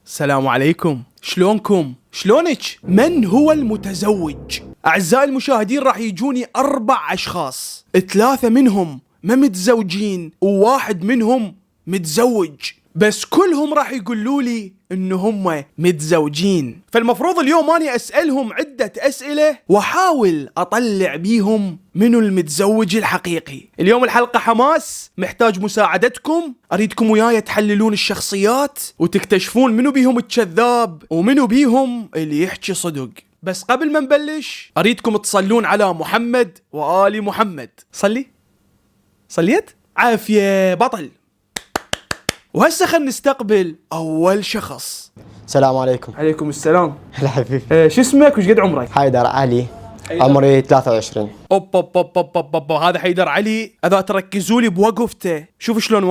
السلام عليكم، شلونكم؟ شلونك؟ من هو المتزوج؟ أعزائي المشاهدين راح يجوني 4 أشخاص، 3 منهم ما متزوجين وواحد منهم متزوج، بس كلهم راح يقولوا لي إنه هم متزوجين. فالمفروض اليوم أني أسألهم عدة أسئلة وأحاول أطلع بيهم منو المتزوج الحقيقي. اليوم الحلقة حماس، محتاج مساعدتكم. أريدكم وياي تحللون الشخصيات وتكتشفون منو بيهم الكذاب ومنو بيهم اللي يحكي صدق. بس قبل ما نبلش أريدكم تصلون على محمد وآل محمد. صليت؟ عافية بطل. وهسه خلينا نستقبل أول شخص. السلام عليكم. عليكم السلام. هلا حبيبي. شو اسمك وش قد عمرك؟ حيدر علي. عمري 23. أوب هذا حيدر علي. إذا تركزوا لي بوقفته، شوف شلون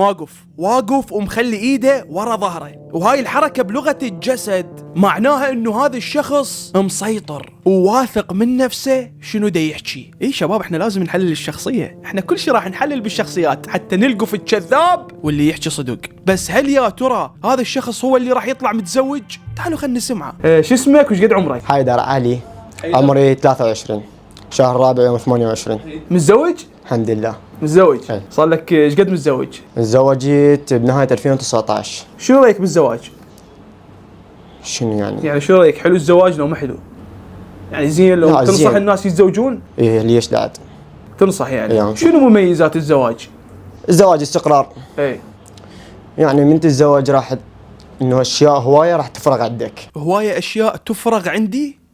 واقف ومخلي إيده ورا ظهره، وهاي الحركة بلغة الجسد معناها إنه هذا الشخص مسيطر وواثق من نفسه شنو دا يحكي. إيه شباب، إحنا لازم نحلل الشخصية، إحنا كل شيء راح نحلل بالشخصيات حتى نلقف الكذاب واللي يحكي صدق. بس هل يا ترى هذا الشخص هو اللي راح يطلع متزوج؟ تعالوا خلينا نسمعه. شو اسمك وش قد عمرك؟ حيدر علي. عمري 23. شهر رابع يوم 28. متزوج؟ الحمد لله. متزوج؟ أي. صار لك ايش قد متزوج؟ تزوجت بنهاية 2019. شو رايك بالزواج؟ شنو يعني؟ يعني شو رايك، حلو الزواج لو ما حلو؟ يعني زين لو لا، تنصح زين. الناس يتزوجون؟ إيه ليش لا عاد؟ تنصح يعني؟ يعني. شنو مميزات الزواج؟ الزواج استقرار. اي. يعني من تتزوج راح إنه أشياء هواية راح تفرغ عندك. هواية أشياء تفرغ عندي؟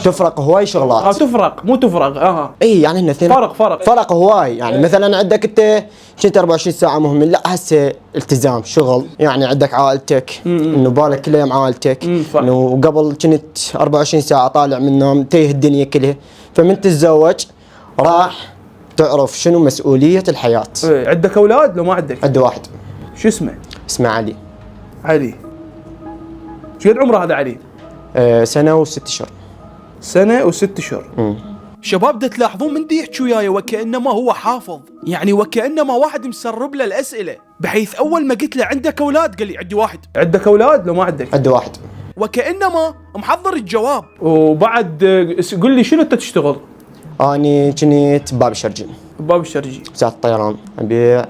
تفرق هواي شغلات. تفرق مو تفرغ. اي يعني هن اثنين. فرق هواي. يعني مثلا عندك انت كنت 24 ساعه مهمل، لا هسه التزام شغل، يعني عندك عائلتك، انه بالك كل يوم عائلتك، انه قبل كنت 24 ساعه طالع من النوم تيه الدنيا كلها. فمن تتزوج راح تعرف شنو مسؤوليه الحياه. إيه. عندك اولاد لو ما عندك؟ عندي واحد. شو اسمه؟ اسمه علي. علي. شو قد عمره هذا علي؟ 1 سنة و6 اشهر. 1 سنة و6 اشهر. شباب دا تلاحظون من دي يحكي وياي وكأنما هو حافظ، يعني وكأنما واحد مسرب له الأسئلة، بحيث أول ما قلت له عندك أولاد قال لي عندي واحد. عندك أولاد لو ما عندك؟ عندي واحد. وكأنما محضر الجواب. وبعد قل لي شنو أنت تشتغل؟ اني كنت باب الشرجي. باب الشرجي. ساعة الطيران، ابيع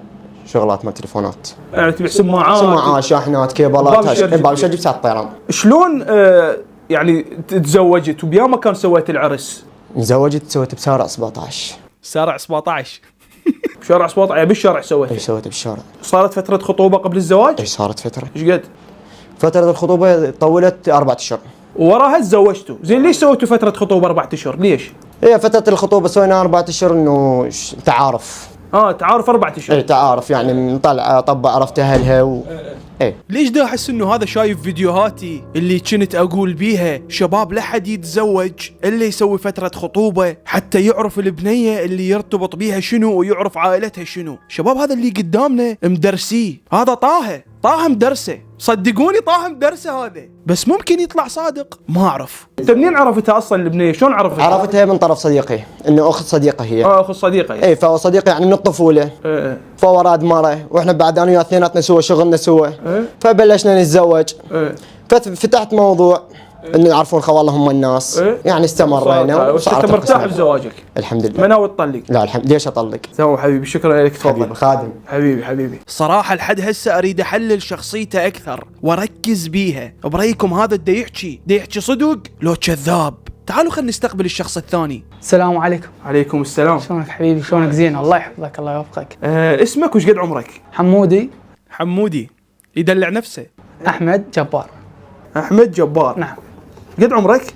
شغلات ما تليفونات. يعني تبيع سماعات، شاحنات، كيبلات. باب الشرجي بساعة الطيران. شلون يعني تزوجت وبيا مكان سويت العرس؟ تزوجت سويت بشارع 17. شارع 17. شارع 17 يعني بالشارع سويت؟ اي سويت بالشارع. صارت فترة خطوبة قبل الزواج؟ اي صارت فترة. ايش قد؟ فترة الخطوبة طولت 4 اشهر. وراها تزوجتوا، زين ليش سويتوا فترة خطوبة 4 اشهر؟ ليش؟ هي فترة الخطوبة سوينا 4 اشهر انه تعارف. تعارف 4 اشهر. اي تعارف، يعني نطلع طب عرفت اهلها ايه. ليش دا احس انه هذا شايف فيديوهاتي اللي كنت اقول بيها شباب لا حد يتزوج الا يسوي فترة خطوبة حتى يعرف البنية اللي يرتبط بيها شنو ويعرف عائلتها شنو. شباب هذا اللي قدامنا مدرسيه، هذا طه مدرسه، صدقوني طه مدرسه هذا، بس ممكن يطلع صادق ما اعرف. انت منين عرفتها اصلا البنية؟ شلون عرفتها؟ عرفتها من طرف صديقي، انه اخت صديقه هي. اخت صديقه. اي فهو صديقي يعني من الطفولة. فهو راد مرة واحنا بعد انا وياه اثنيناتنا سوا شغلنا سوا. فبلشنا نتزوج. ففتحت موضوع انه يعرفون خوالله هم الناس. يعني استمرينا. بس انت مرتاح بزواجك؟ الحمد لله. ما ناوي تطلق؟ لا الحمد. ليش اطلق؟ تمام حبيبي، شكرا لك. تفضل حبيبي خادم. حبيبي. صراحة لحد هسه اريد احلل شخصيته اكثر واركز بيها. برايكم هذا دا يحكي صدق لو كذاب؟ تعالوا خلينا نستقبل الشخص الثاني. السلام عليكم. عليكم السلام. شلونك حبيبي؟ شلونك؟ زين الله يحفظك الله يوفقك. اسمك وش قد عمرك؟ حمودي. يدلع نفسه. احمد جبار. احمد جبار. نعم. قد عمرك؟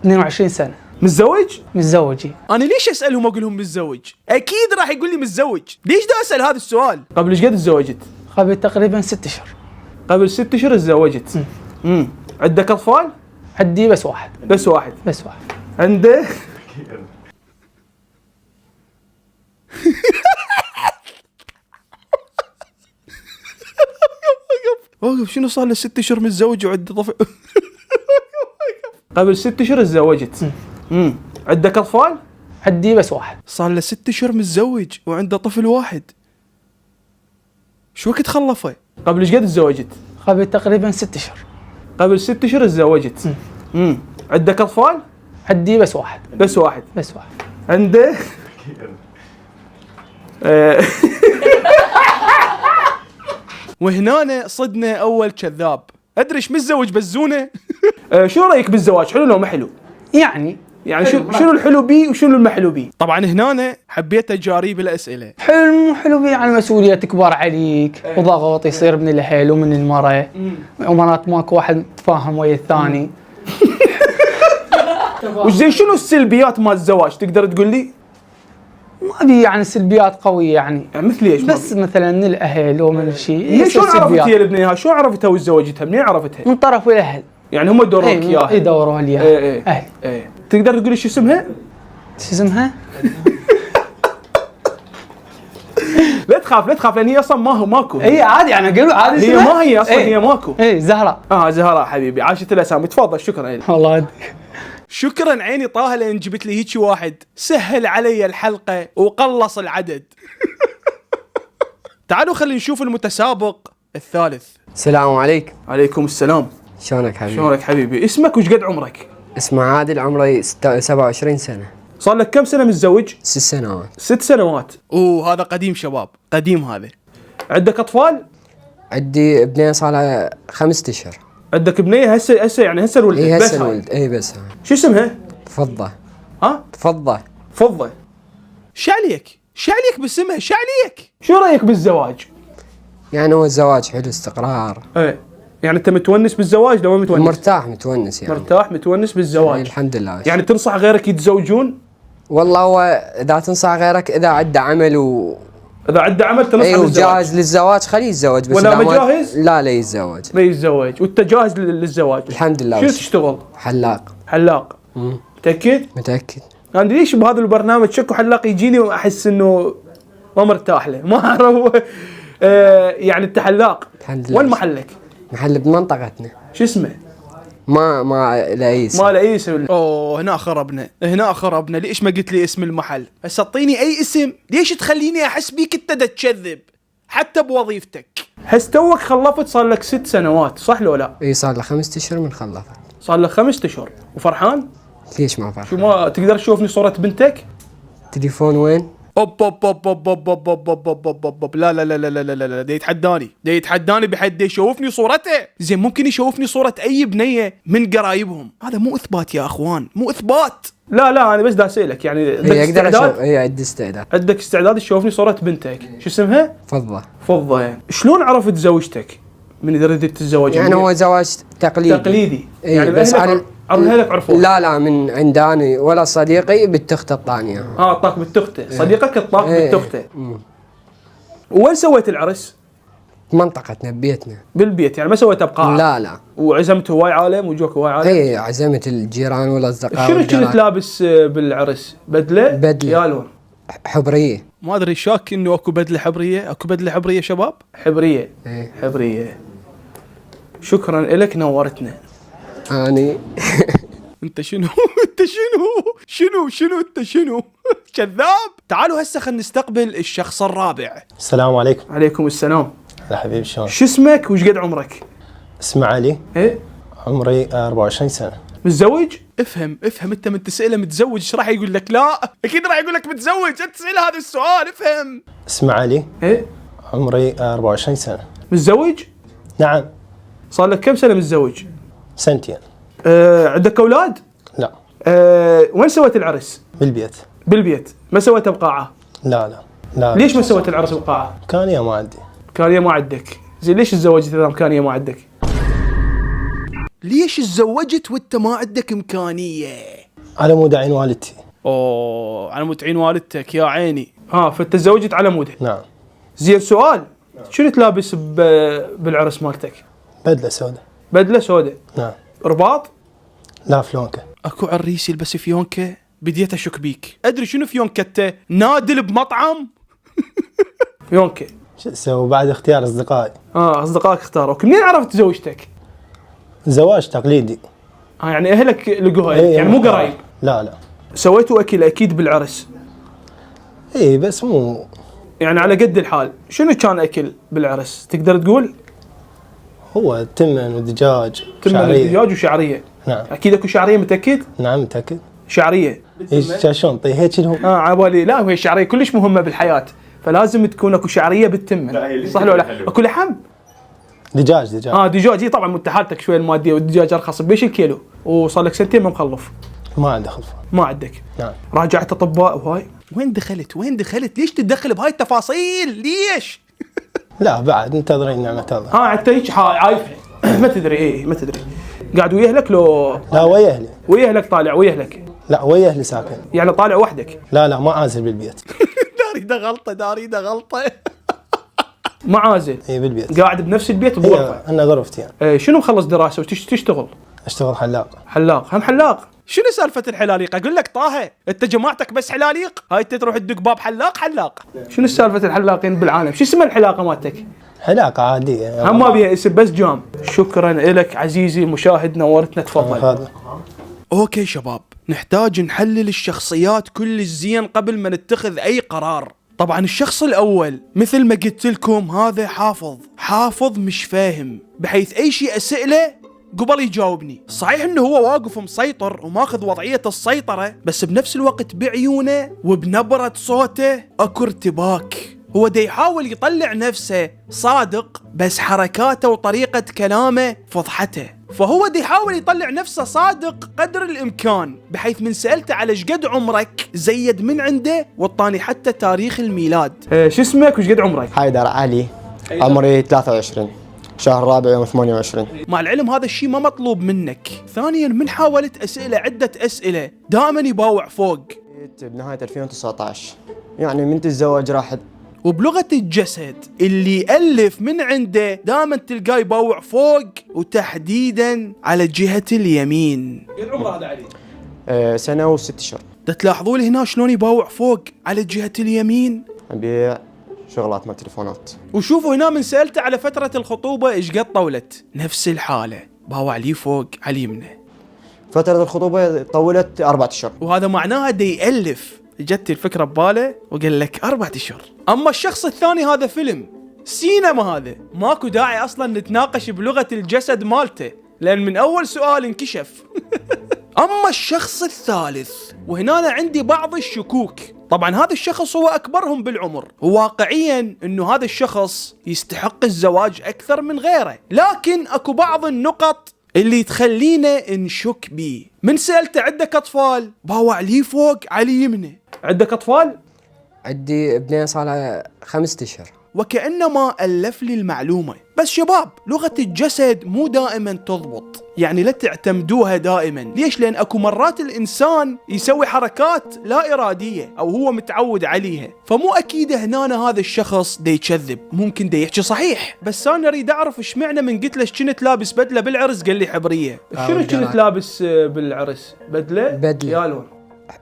22 سنة. متزوج؟ انا ليش اسالهم اقول لهم متزوج؟ اكيد راح يقول لي متزوج، ليش دا اسال هذا السؤال؟ قبل ايش قد تزوجت؟ قبل تقريبا 6 اشهر. قبل 6 اشهر تزوجت. عندك اطفال؟ عندي بس واحد. عنده وقف. شنو صار له 6 اشهر متزوج وعنده طفل؟ قبل 6 اشهر تزوجت. عندك اطفال؟ عندي بس واحد. صار له 6 اشهر متزوج وعنده طفل واحد. شو وقت خلفه؟ قبل ايش قد تزوجت؟ قبل تقريبا 6 اشهر. قبل 6 اشهر تزوجت. عندك اطفال؟ عندي بس واحد. بس واحد. بس واحد. عنده وهنا صدنا اول كذاب. ادري ايش متزوج بزونه. شو رايك بالزواج؟ حلو لو ما حلو؟ يعني شنو الحلو بيه وشنو المحلو بيه؟ طبعا هنا حبيت اجاري بالاسئله. حلو مو حلو يعني المسؤولية تكبر عليك وضغط يصير من الأهل ومن المرأة ومرات ماكو واحد تفاهم ويا الثاني. وزين شنو السلبيات مال الزواج تقدر تقول لي؟ ما بي يعني سلبيات قوية يعني مثل ايش؟ بس مثلا من الأهل ومن الشيء. هي شلون عرفت هي البنية؟ شو عرفتها وتزوجتها؟ منين عرفتها؟ من طرف الأهل. يعني هم دوروك اياها؟ يدوروا لي اياها. أهل. ايه تقدر تقول لي شو اسمها؟ شو اسمها؟ لا تخاف لان هي اصلا ماكو. اي عادي يعني اقول عادي هي اسمها؟ ما هي اصلا هي ماكو. اي زهراء. زهراء حبيبي، عاشت الاسامي. تفضل. شكرا. والله ادري. شكرا عيني طه لان جبت لي هيك واحد سهل علي الحلقه وقلص العدد. تعالوا خلينا نشوف المتسابق الثالث. السلام عليكم. عليكم السلام. شلونك حبيبي؟ شلونك حبيبي؟ اسمك وش قد عمرك؟ اسمي عادل، عمري 27 سنة. صار لك كم سنه متزوج؟ 6 سنوات. 6 سنوات. هذا قديم شباب، قديم هذا. عندك اطفال؟ عندي ابنين صار له 5 اشهر. عندك بنيه هسه يعني هسه الولد؟ اي بس هسه هاي. الولد. اي بس هاي. شو اسمها؟ فضة. ها؟ فضة. فضة. شعليك باسمها شعليك. شو رايك بالزواج؟ يعني هو الزواج حلو، استقرار. ايه يعني انت متونس بالزواج لو ما متونس؟ مرتاح متونس يعني. مرتاح متونس بالزواج. يعني الحمد لله. يعني تنصح غيرك يتزوجون؟ والله هو اذا تنصح غيرك اذا عنده عمل اذا عنده عمل تنصح اي بالزواج. وجاهز للزواج خليه يتزوج، بس ولا إذا ما جاهز؟ لا يتزوج. لا يتزوج. وانت جاهز للزواج؟ الحمد لله. شو تشتغل؟ حلاق. متأكد؟ متأكد. انا ليش بهذا البرنامج شكو حلاق يجيني واحس انه ما مرتاح له، ما اعرف. يعني انت حلاق. الحمد لله. وين محلك؟ محل بمنطقتنا. شو اسمه؟ ما لا اسم. ما له اسم. هنا خربنا. ليش ما قلت لي اسم المحل؟ هسه اعطيني اي اسم. ليش تخليني احس بيك انت تكذب حتى بوظيفتك؟ هسه توك خلفت صار لك 6 سنوات صح لو لا؟ اي صار له 5 اشهر من خلفت. صار لك 5 اشهر وفرحان؟ ليش ما فرحان؟ شو ما تقدر تشوفني صورة بنتك؟ تليفون وين؟ اوب لا دا يتحداني بحد يشوفني صورته. زين ممكن يشوفني صورة اي بنية من قرايبهم. هذا مو اثبات يا اخوان، مو اثبات. لا انا بس دا اسالك يعني عندك استعداد؟ اي عندي استعداد. عندك استعداد تشوفني صورة بنتك؟ شو اسمها؟ فضة. يعني شلون عرفت زوجتك من اذا ردت تتزوج؟ يعني هو زواج تقليدي. يعني بس اهلك عرفوه؟ لا من عنداني ولا صديقي بنت اخته الثانيه. اعطاك بنت اخته. صديقك اعطاك بنت اخته. وين سويت العرس؟ منطقتنا ببيتنا. بالبيت يعني ما سويتها بقاعة؟ لا. وعزمت هواي عالم وجوك هواي عالم؟ اي عزمت الجيران والاصدقاء. شنو كنت لابس بالعرس؟ بدله؟ يا لون حبريه. ما ادري شاك انه اكو بدله حبريه شباب؟ حبريه. شكرا لك نورتنا. اني انت شنو كذاب. تعالوا هسه خلينا نستقبل الشخص الرابع. السلام عليكم. عليكم السلام. هلا حبيبي شلون؟ شو اسمك وش قد عمرك؟ اسمي علي. ايه عمري 24 سنة. متزوج؟ افهم انت من تسأله متزوج ايش راح يقول لك؟ لا اكيد راح يقول لك متزوج. انت تسأل هذا السؤال افهم. اسمي علي. ايه عمري 24 سنة. متزوج؟ نعم. صار لك كم سنة متزوج؟ 2 سنين. عندك اولاد؟ لا. وين سويت العرس؟ بالبيت. ما سويتها بقاعة؟ لا. ليش ما سويت العرس بقاعة؟ إمكانية ما عندي. إمكانية ما عندك. زين ليش تزوجت اذا إمكانية ما عندك؟ ليش تزوجت وانت ما عندك إمكانية؟ على مود عين والدتي. على مود عين والدتك يا عيني. فانت تزوجت على مودها. نعم. زين سؤال، شنو تلابس بالعرس مالتك؟ بدلة سوداء. نعم. رباط؟ لا فيونكة. اكو عريس يلبس فيونكة؟ بديت اشك بيك. ادري شنو فيونكته؟ نادل بمطعم. فيونكة. شو تسوي بعد اختيار اصدقائي؟ اصدقائك اختاروك. منين عرفت زوجتك؟ زواج تقليدي. يعني اهلك لقوها يعني مو قرايب؟ لا. سويتوا اكل اكيد بالعرس؟ اي بس مو يعني على قد الحال. شنو كان اكل بالعرس تقدر تقول؟ هو تمن ودجاج تمن شعرية. دجاج وشعريه. نعم. اكيد اكو شعريه، متاكد؟ نعم متأكد. شعريه. ايش شلون طيب هيك شنو؟ عبالي لا، هي الشعريه كلش مهمه بالحياه، فلازم تكون اكو شعريه بالتمن، صح ولا لا؟ اكو لحم؟ دجاج. دجاج. اي طبعا انت حالتك شويه الماديه، والدجاج ارخص بيش الكيلو، وصار لك سنتين ما مخلف. ما عنده خلفه. ما عندك. نعم. راجعت اطباء وهاي. وين دخلت؟ ليش تتدخل بهاي التفاصيل؟ ليش؟ لا بعد منتظرين نعمة الله. انت هيك عايف ما تدري. ما تدري. قاعد ويا اهلك لو لا ويا اهلي. ويا اهلك؟ طالع ويا اهلك لا ويا اهلي ساكن. يعني طالع وحدك؟ لا ما عازل بالبيت. داري ده غلطه. ما عازل. اي بالبيت. قاعد بنفس البيت بغرفه. هي انا غرفتي يعني. شنو مخلص دراسه وتشتغل؟ اشتغل حلاق. هم حلاق. شنو سالفه الحلاليق؟ اقول لك طه، انت جماعتك بس حلاليق؟ هاي انت تروح تدق باب حلاق. شنو سالفه الحلاقين بالعالم؟ شو اسم الحلاقه مالتك؟ حلاقة عادية. هم ما بيها اسم، بس جام. شكرا لك عزيزي المشاهد، نورتنا، تفضل. هذا. اوكي شباب، نحتاج نحلل الشخصيات كل زين قبل ما نتخذ اي قرار. طبعا الشخص الاول مثل ما قلت لكم هذا حافظ مش فاهم، بحيث اي شيء اسأله قبل يجاوبني. صحيح انه هو واقف مسيطر وماخذ وضعية السيطرة، بس بنفس الوقت بعيونه وبنبرة صوته اكو ارتباك. هو دا يحاول يطلع نفسه صادق، بس حركاته وطريقة كلامه فضحته. فهو دا يحاول يطلع نفسه صادق قدر الامكان، بحيث من سألته على شقد عمرك زيد من عنده والطاني حتى تاريخ الميلاد. شو اسمك وشقد عمرك؟ حيدر علي، عمري 23، شهر رابع يوم 28. مع العلم هذا الشيء ما مطلوب منك. ثانيا من حاولت اسئله عده اسئله دائما يباوع فوق. بنهاية 2019 يعني من الزواج راح. وبلغه الجسد اللي يألف من عنده دائما تلقاه يباوع فوق، وتحديدا على جهه اليمين. قد عمره هذا علي؟ سنة و6 اشهر. تلاحظوا لي هنا شلون يباوع فوق على جهه اليمين. أبيع شغلات مال تليفونات. وشوفوا هنا من سألته على فتره الخطوبه ايش قد طولت، نفس الحاله باوع لي فوق على اليمنى. فترة الخطوبة طولت 4 اشهر. وهذا معناها دا يألف. جت الفكرة بباله وقال لك 4 اشهر. اما الشخص الثاني هذا فيلم سينما، هذا ماكو داعي اصلا نتناقش بلغة الجسد مالته، لان من اول سؤال انكشف. اما الشخص الثالث، وهنا أنا عندي بعض الشكوك. طبعا هذا الشخص هو اكبرهم بالعمر، وواقعيا انه هذا الشخص يستحق الزواج اكثر من غيره، لكن اكو بعض النقط اللي تخلينا نشك بيه. من سألته عندك اطفال؟ باوع لي فوق على يمنه. عندك اطفال؟ عندي ابنين صار له 5 اشهر. وكأنما ألف لي المعلومة. بس شباب، لغة الجسد مو دائما تضبط، يعني لا تعتمدوها دائما. ليش؟ لأن أكو مرات الإنسان يسوي حركات لا إرادية أو هو متعود عليها، فمو أكيد هنا هذا الشخص دا يكذب، ممكن دا يحكي صحيح. بس أنا أريد أعرف إيش معنى من قلت له كنت لابس بدلة بالعرس قال لي حبرية. شنو كنت لابس بالعرس؟ بدلة؟ يا لون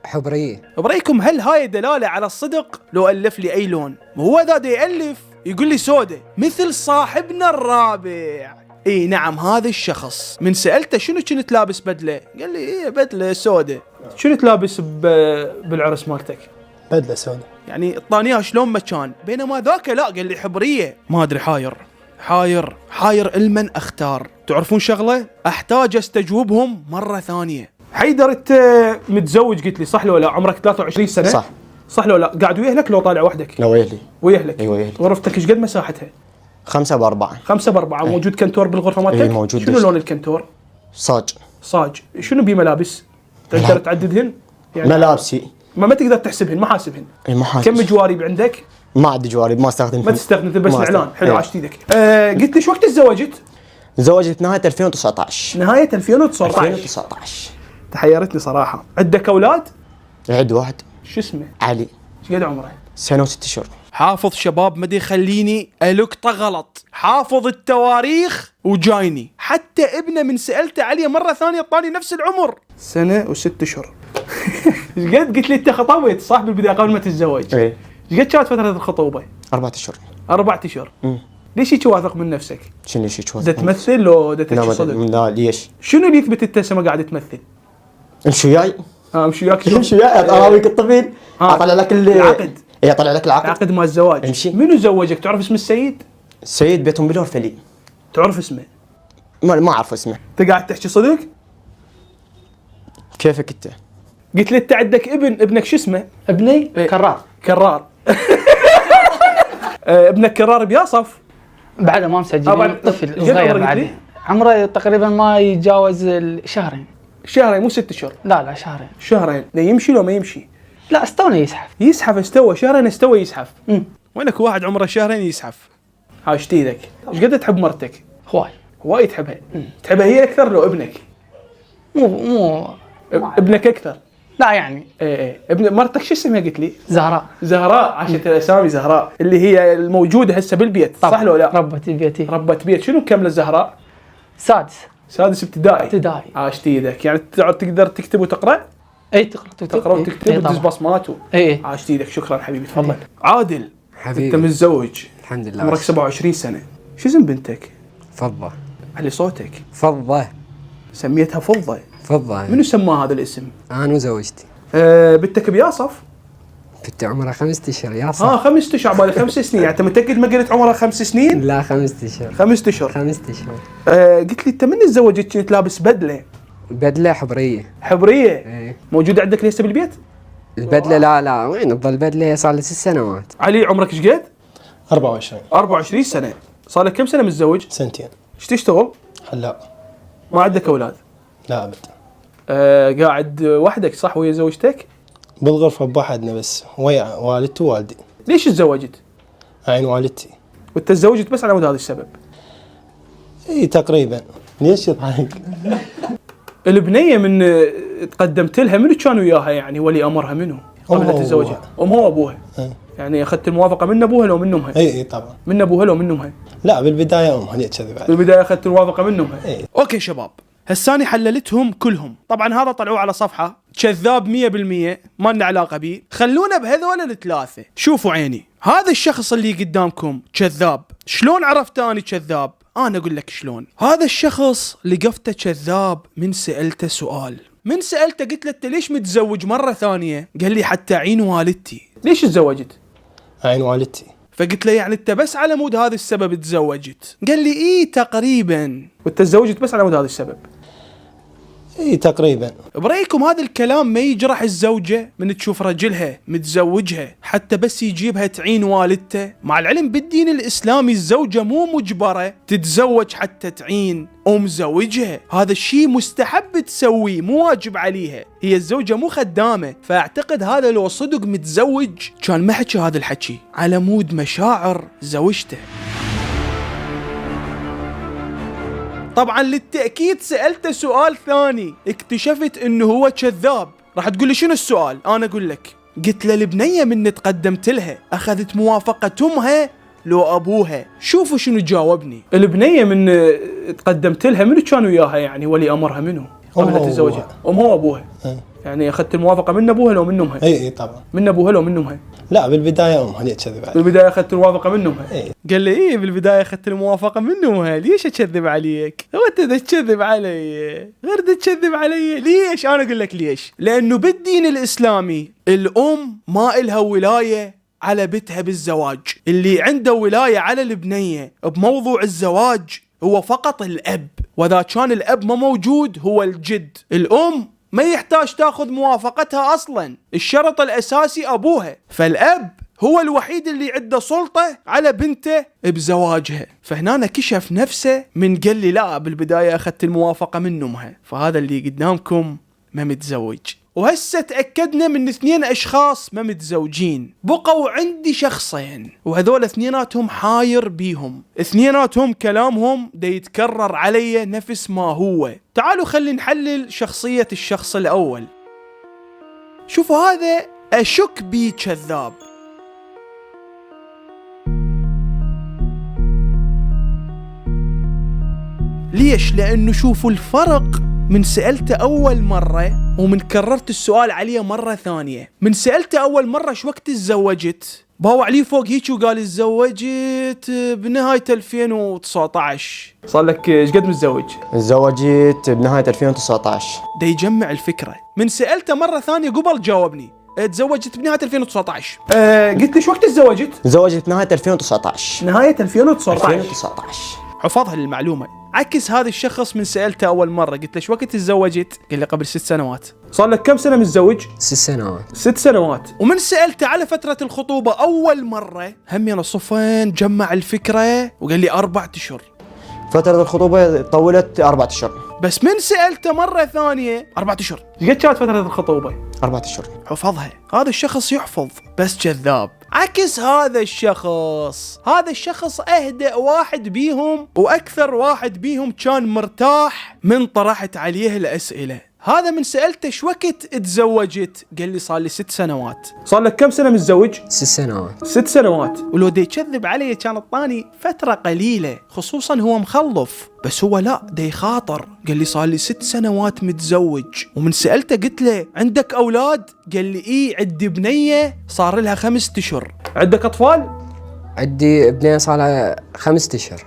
حبرية. برأيكم هل هاي دلالة على الصدق لو ألف لي أي لون؟ هو ذا دا يألف يقول لي سودة مثل صاحبنا الرابع. اي نعم، هذا الشخص من سألته شنو كنت لابس بدلة؟ قال لي ايه بدلة سودة. شنو تلابس بالعرس مالتك؟ بدلة سوداء. يعني الطانيها شلون ما كان، بينما ذاك لا قال لي حبرية. ما ادري، حاير المن اختار. تعرفون شغلة؟ احتاج استجوبهم مرة ثانية. حيدر انت متزوج قلت لي، صح لو لا؟ عمرك 23 سنة؟ صح لو لا؟ قاعد ويا اهلك لو طالع وحدك؟ لا ويا اهلي. ويا اهلك؟ اي ويا اهلي. غرفتك ايش قد مساحتها؟ 5x4. 5x4. موجود كنتور بالغرفة مالتك؟ اي موجود. شنو لون الكنتور؟ صاج. شنو بيه ملابس؟ تقدر تعددهن؟ يعني ملابسي ما تقدر تحسبهن، ما حاسبهن. اي ما حاسب. كم جوارب عندك؟ ما عندي جوارب، ما استخدم. ما تستخدم بس الاعلان. حلو، ايه. عاشت ايدك. قلت لي شو وقت تزوجت؟ تزوجت نهاية 2019. نهاية 2019. 2019. تحيرتني صراحة. عندك اولاد؟ عد واحد. شو اسمه؟ علي. ايش قد عمره؟ 1 و6 اشهر. حافظ شباب، ما يخليني القطه غلط، حافظ التواريخ وجايني. حتى ابنه من سألته عليه مرة ثانية طاني نفس العمر، 1 و6 اشهر. ايش قد قلت لي انت خطبت صح بالبداية قبل ما تتزوج؟ ايه. ايش قد كانت فترة الخطوبة؟ 4 اشهر. 4 اشهر. ليش هيك واثق من نفسك؟ شنو شيء شو؟ دا تمثل لو دا تحكي صدق؟ لا ليش؟ شنو اللي يثبت انت ما قاعد تمثل؟ امشي وياي. امشي وياك. امشي وياي اراويك الطفل. اطلع لك العقد. اي اطلع لك العقد. العقد مال الزواج. امشي. منو زوجك؟ تعرف اسم السيد؟ السيد بيتهم بالورفلي. تعرف اسمه؟ ما اعرف اسمه. انت قاعد تحكي صدق؟ كيفك انت؟ قلت لي انت عندك ابنك شو اسمه؟ ابني كرار. كرار. ابنك كرار بياصف. بعده ما مسجل، طفل قد صغير عمره قلت بعد. لي؟ عمره تقريبا ما يتجاوز الشهرين. شهرين مو 6 اشهر. لا شهرين. شهرين. لا يمشي لو ما يمشي؟ لا استوني يزحف. يزحف استوى شهرين استوى يزحف. وينك واحد عمره شهرين يزحف؟ عاش ايدك. ايش قد تحب مرتك؟ هواي. وايد تحبها. تحبها هي اكثر لو ابنك؟ مو ابنك اكثر. لا يعني ايه ابن مرتك شو اسمها قلت لي؟ زهراء. زهراء. عاشت الاسامي زهراء اللي هي الموجوده هسه بالبيت صح لو لا؟ ربة البيت. ربة بيت. شنو كامله زهراء؟ سادس ابتدائي. عاشت ايدك. يعني تقدر تكتب وتقرا؟ اي تقرا وتكتب وتدز بصمات اي. عاشت ايدك. شكرا حبيبي تفضل. عادل حبيبي انت متزوج الحمد لله. عمرك 27 سنه. شو اسم بنتك؟ فضة. علي صوتك. فضة. سميتها فضة. فضة. منو سماه هذا الاسم؟ انا وزوجتي. بنتك بياصف؟ بنتي عمرها 5 اشهر يا صح. 5 اشهر. عبالي 5 سنين. يعني انت متاكد ما قلت عمرها 5 سنين؟ لا 5 اشهر. 5 اشهر. 5 اشهر. قلت لي انت من تزوجت كنت لابس بدله بدلة حبرية. حبريه. ايه. موجوده عندك لسه بالبيت؟ البدلة لا وين تظل بدلة صار لها 6 سنوات. علي عمرك ايش قد؟ 24 24 سنه. صار لك كم سنه متزوج؟ 2 ايش تشتغل؟ حلاق. ما عندك اولاد؟ لا ابد. قاعد وحدك صح ويا زوجتك؟ بالغرفة بوحدنا بس ويا والدتي ووالدي. ليش تزوجت؟ عين والدتي. وانت تزوجت بس على مود هذا السبب؟ اي تقريبا. ليش يضحك؟ البنيه من تقدمت لها منو كان وياها يعني ولي امرها منو؟ قبل لا تتزوجها؟ امها وابوها. يعني اخذت الموافقه من ابوها لو من امها؟ اي طبعا. من ابوها لو من امها؟ لا بالبداية امها ليه كذب علي. بالبدايه اخذت الموافقه من امها. إيه. اوكي شباب، هساني حللتهم كلهم. طبعا هذا طلعوه على صفحه كذاب 100%، ما لنا علاقه به. خلونا بهذول الثلاثه. شوفوا عيني، هذا الشخص اللي قدامكم كذاب. شلون عرفت اني كذاب؟ انا اقول لك شلون. هذا الشخص لقفته كذاب من سالته سؤال. من سالته قلت له انت ليش متزوج مره ثانيه؟ قال لي حتى اعين والدتي. ليش تزوجت؟ عين والدتي. فقلت له يعني انت بس على مود هذا السبب تزوجت؟ قال لي ايه تقريبا. وانت تزوجت بس على مود هذا السبب؟ اي تقريبا. برأيكم هذا الكلام ما يجرح الزوجة من تشوف رجلها متزوجها حتى بس يجيبها تعين والدته؟ مع العلم بالدين الإسلامي الزوجة مو مجبرة تتزوج حتى تعين أم زوجها، هذا الشيء مستحب تسويه مو واجب عليها. هي الزوجة مو خدامة. فأعتقد هذا لو صدق متزوج كان ما حكي هذا الحكي على مود مشاعر زوجته. طبعا للتأكيد سألته سؤال ثاني، اكتشفت انه هو كذاب. راح تقول لي شنو السؤال؟ انا اقول لك. قلت له البنية من تقدمت لها اخذت موافقة امها لو ابوها؟ شوفوا شنو جاوبني. البنية من تقدمت لها منو كان وياها يعني ولي امرها منو؟ قبل لا تتزوجها؟ امها وابوها. يعني اخذت الموافقة من ابوها لو من امها؟ اي طبعا. من ابوها لو من امها؟ لا بالبداية امها ليه كذب علي. بالبداية اخذت الموافقة من امها؟ إيه. قال لي ايه بالبداية اخذت الموافقة من امها. ليش اكذب عليك؟ هو انت دا تكذب علي؟ غير دا تكذب علي. ليش؟ انا اقول لك ليش. لانه بالدين الاسلامي الام ما إلها ولاية على بنتها بالزواج. اللي عنده ولاية على البنية بموضوع الزواج هو فقط الاب، واذا كان الاب ما موجود هو الجد. الام ما يحتاج تاخذ موافقتها اصلا، الشرط الاساسي ابوها. فالاب هو الوحيد اللي عنده سلطة على بنته بزواجها. فهنا كشف نفسه من قال لي لا بالبداية اخذت الموافقة من امها. فهذا اللي قدامكم ما متزوج. وهسه تأكدنا من 2 أشخاص ما متزوجين. بقوا عندي شخصين، وهذول اثنيناتهم حاير بيهم. اثنيناتهم كلامهم دا يتكرر علي نفس ما هو. تعالوا خلي نحلل شخصية الشخص الأول. شوفوا هذا أشك بيه كذاب. ليش؟ لأنه شوفوا الفرق من سألته أول مرة ومن كررت السؤال عليه مرة ثانية. من سألته أول مرة شو وقت تزوجت؟ باو عليه فوق هيك وقال تزوجت بنهاية 2019. صار لك ايش قد متزوج؟ تزوجت بنهاية 2019. دا يجمع الفكرة. من سألته مرة ثانية قبل جاوبني تزوجت بنهاية 2019. قلت لي شو وقت تزوجت؟ تزوجت بنهاية 2019. نهاية 2019. 2019. حفظها للمعلومة. عكس هذا الشخص من سألته أول مرة قلت له شو وقت تزوجت؟ قال لي قبل 6 سنوات. صار لك كم سنة متزوج؟ 6 سنوات. 6 سنوات. ومن سألته على فترة الخطوبة أول مرة هم أنا صفن جمع الفكرة وقال لي 4 أشهر. فترة الخطوبة طولت 4 أشهر. بس من سألته مرة ثانية 4 أشهر. ايش قد كانت فترة الخطوبة؟ 4 أشهر. حفظها. هذا الشخص يحفظ بس كذاب. عكس هذا الشخص أهدأ واحد بيهم وأكثر واحد بيهم كان مرتاح من طرحت عليه الأسئلة. هذا من سألته شو وقت تزوجت؟ قال لي صار لي 6 سنوات. صار لك كم سنة متزوج؟ 6 سنوات. 6 سنوات. ولو دي يكذب علي كان الطاني فترة قليلة، خصوصا هو مخلف، بس هو لا دي خاطر. قال لي صار لي 6 سنوات متزوج. ومن سألته قلت له عندك أولاد؟ قال لي إيه عندي بنية صار لها 5 أشهر. عندك أطفال؟ عندي ابنين صار لها 5 أشهر.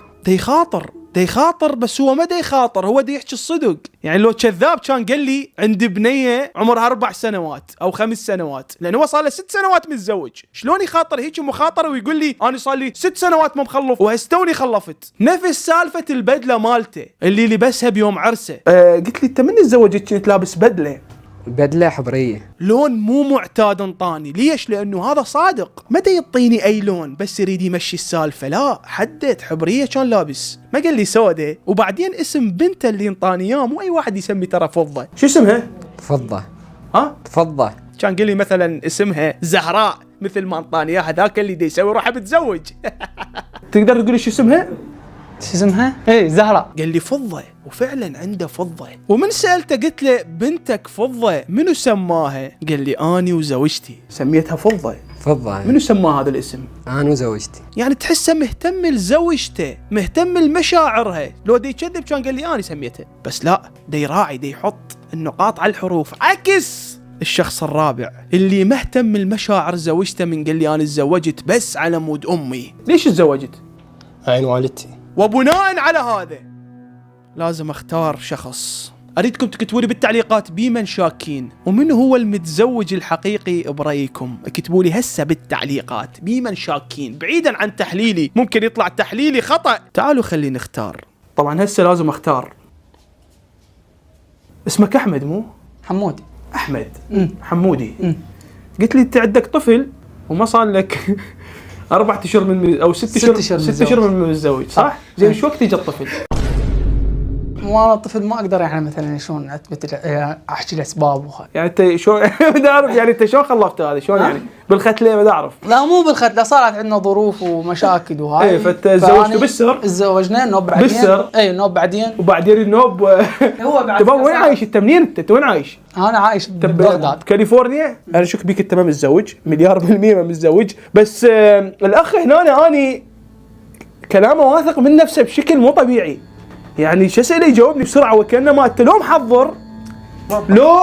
دي خاطر بس هو ما دي خاطر، هو دي يحكي الصدق. يعني لو كذاب كان قال لي عندي بنية عمرها 4 سنوات أو 5 سنوات، لأن هو صار له 6 سنوات متزوج. شلون يخاطر هيك مخاطرة ويقول لي أنا صار لي 6 سنوات ما مخلف وهستوني خلفت؟ نفس سالفة البدلة مالته اللي لبسها بيوم عرسه. قلت لي أنت من تزوجت كنت لابس بدلة؟ بدلة حبرية، لون مو معتاد انطاني. ليش؟ لأنه هذا صادق، ما دا يعطيني أي لون بس يريد يمشي السالفة. لا حدد حبرية كان لابس، ما قال لي سودة. وبعدين اسم بنته اللي انطاني اياه مو أي واحد يسمي ترى فضة. شو اسمها؟ فضة. ها؟ فضة. كان قال لي مثلا اسمها زهراء مثل ما انطاني اياه هذاك اللي دا يسوي روحه بتزوج. تقدر تقول شو اسمها؟ شو اسمها؟ ايه زهرة. قال لي فضة، وفعلا عنده فضة. ومن سألته قلت له بنتك فضة منو سماها؟ قال لي اني وزوجتي سميتها فضة. فضة. منو سماه هذا الاسم؟ أنا وزوجتي. يعني تحسه مهتم لزوجته، مهتم لمشاعرها. لو دي يكذب كان قال لي اني سميتها، بس لا دي يراعي، دي يحط النقاط على الحروف. عكس الشخص الرابع اللي مهتم لمشاعر زوجته، من قال لي انا تزوجت بس على مود امي. ليش تزوجت؟ عين والدتي. وبناء على هذا لازم اختار شخص. اريدكم تكتبوا لي بالتعليقات بمن شاكين ومن هو المتزوج الحقيقي برأيكم. اكتبوا لي هسه بالتعليقات بمن شاكين، بعيدا عن تحليلي، ممكن يطلع تحليلي خطأ. تعالوا خلينا نختار. طبعا هسه لازم اختار. اسمك احمد مو؟ حمودي. احمد. حمودي. قلت لي انت عندك طفل وما صار لك 4 أشهر من او 6 أشهر 6 أشهر من متزوج، صح؟ زين شو وقت يجي الطفل؟ وانا طفل ما اقدر يعني مثلا شلون اثبت احكي الاسباب وهاي. يعني انت شو بدي اعرف يعني انت شلون خلفت هذا؟ شلون يعني؟ بالختله بدي اعرف. لا مو بالختله، صارت عندنا ظروف ومشاكل وهاي. ايه فانت تزوجتوا بالسر؟ تزوجنا نوب بعدين. بالسر؟ اي نوب بعدين. وبعدين النوب هو بعد تبا وين عايش انت؟ منين انت وين عايش؟ انا عايش ببغداد كاليفورنيا. انا شك بيك انت ما متزوج، مليار بالمية ما متزوج. بس الاخ هنا اني كلامه واثق من نفسه بشكل مو طبيعي. يعني شو اسئله يجاوبني بسرعه وكانما انت لو محضر لو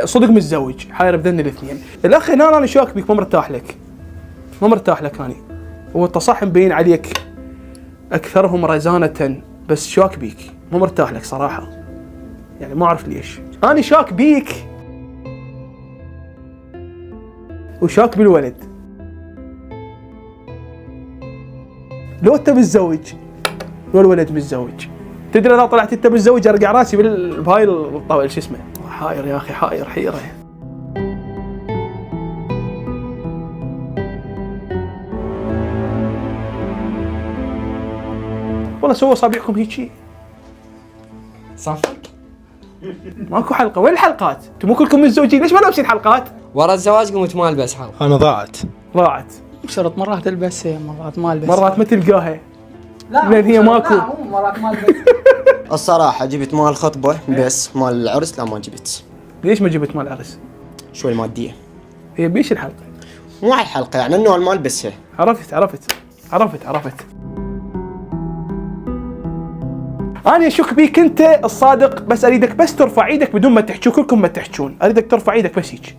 صدق متزوج. حاير بذن الاثنين. الاخ هنا انا شاك بيك، ما مرتاح لك، ما مرتاح لك اني. وانت صح مبين عليك اكثرهم رزانه، بس شاك بيك ما مرتاح لك صراحه. يعني ما اعرف ليش انا شاك بيك وشاك بالولد. لو انت متزوج لو الولد متزوج، تدري اذا طلعت انت متزوج ارجع راسي بهاي الطاوله. شو اسمه؟ حائر يا اخي، حائر حيره. والله سووا اصابعكم هيجي. صفق. ماكو حلقه. وين الحلقات؟ انتم مو كلكم متزوجين، ليش ما لابسين حلقات؟ ورا الزواج قمت ما البس حلقة. انا ضاعت. شرط مرات البس مرات ما البس. مرات ما تلقاها لا لان هي ماكو. لا مو مرات ما البس. الصراحة جبت مال الخطبة بس مال العرس لا ما جبت. ليش ما جبت مال العرس؟ شوي مادية. هي بيش الحلقه؟ مو على الحلقة يعني النوع ما البسها. عرفت. أنا أشك بيك أنت الصادق، بس أريدك بس ترفع إيدك بدون ما تحكوا. كلكم ما تحكون، أريدك ترفع إيدك بس هيك.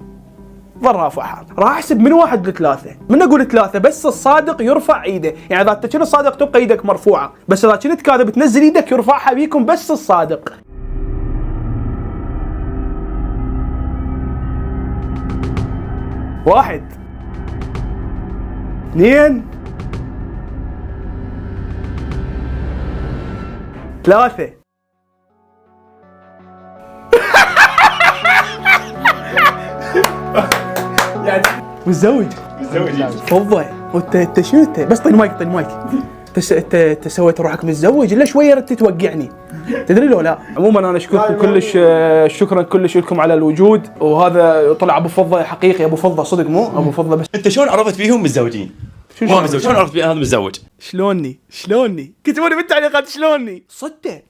ظل رافعها. راح أحسب من 1 ل3. من أقول 3 بس الصادق يرفع إيده. يعني إذا أنت كنت صادق تبقى إيدك مرفوعة، بس إذا كنت كاذب تنزل إيدك يرفعها بيكم بس الصادق. 1 2 3. متزوج. تفضل. وانت شنو انت؟ بس طي المايك طي المايك. انت سويت روحك متزوج الا شويه ردت توقعني. تدري لو لا. عموما انا اشكركم كلش، شكرا كلش لكم على الوجود. وهذا طلع ابو فضه حقيقي، ابو فضه صدق مو ابو فضه بس. انت شلون عرفت فيهم متزوجين؟ شلون عرفت هذا متزوج؟ شلوني كتبوا لي بالتعليقات شلوني.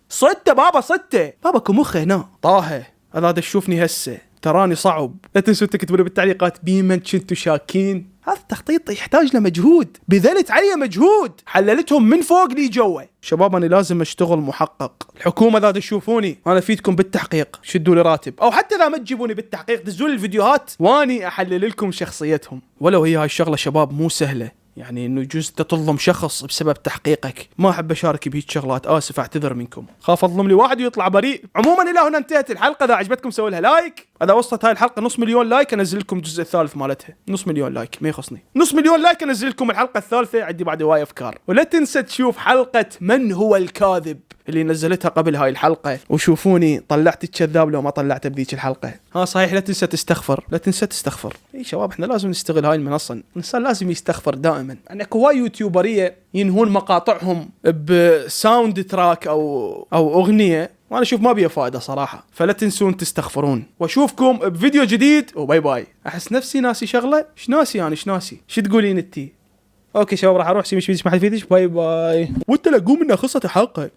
صدته بابا، صدته بابا مخه هنا. طه هذا تشوفني هسه تراني صعب. لا تنسوا تكتبوا لي بالتعليقات بمن كنتوا شاكين. هذا التخطيط يحتاج له مجهود، بذلت عليه مجهود، حللتهم من فوق لي جوا. شباب انا لازم اشتغل محقق. الحكومه اذا تشوفوني انا افيدكم بالتحقيق، شدوا لي راتب، او حتى اذا ما تجيبوني بالتحقيق دزوا لي الفيديوهات واني احلل لكم شخصيتهم. ولو هي هاي الشغله شباب مو سهله، يعني انه يجوز تظلم شخص بسبب تحقيقك. ما احب اشارك بهيك شغلات، اسف اعتذر منكم. خاف اظلم لي واحد ويطلع بريء. عموما الى هنا انتهت الحلقه. اذا عجبتكم سووا لها لايك. اذا وصلت هاي الحلقه نص مليون لايك انزل لكم الجزء الثالث مالتها. نص مليون لايك ما يخصني. نص مليون لايك انزل لكم الحلقه الثالثه. عندي بعد هواي افكار. ولا تنسى تشوف حلقه من هو الكاذب اللي نزلتها قبل هاي الحلقه، وشوفوني طلعت الكذاب لو ما طلعته بذيك الحلقه. ها صحيح لا تنسى تستغفر. اي شباب احنا لازم نستغل هاي المنصه. الانسان لازم يستغفر دائما. عندك هواي يوتيوبريه ينهون مقاطعهم بساوند تراك او اغنيه، وانا اشوف ما بيها فائده صراحه. فلا تنسون تستغفرون. واشوفكم بفيديو جديد وباي باي. احس نفسي ناسي شغله. ايش ناسي شو تقولين انتي؟ اوكي شباب راح اروح اسوي مش ما حد يفيدش. باي باي. وانت لا قوم انها خلصت الحلقه.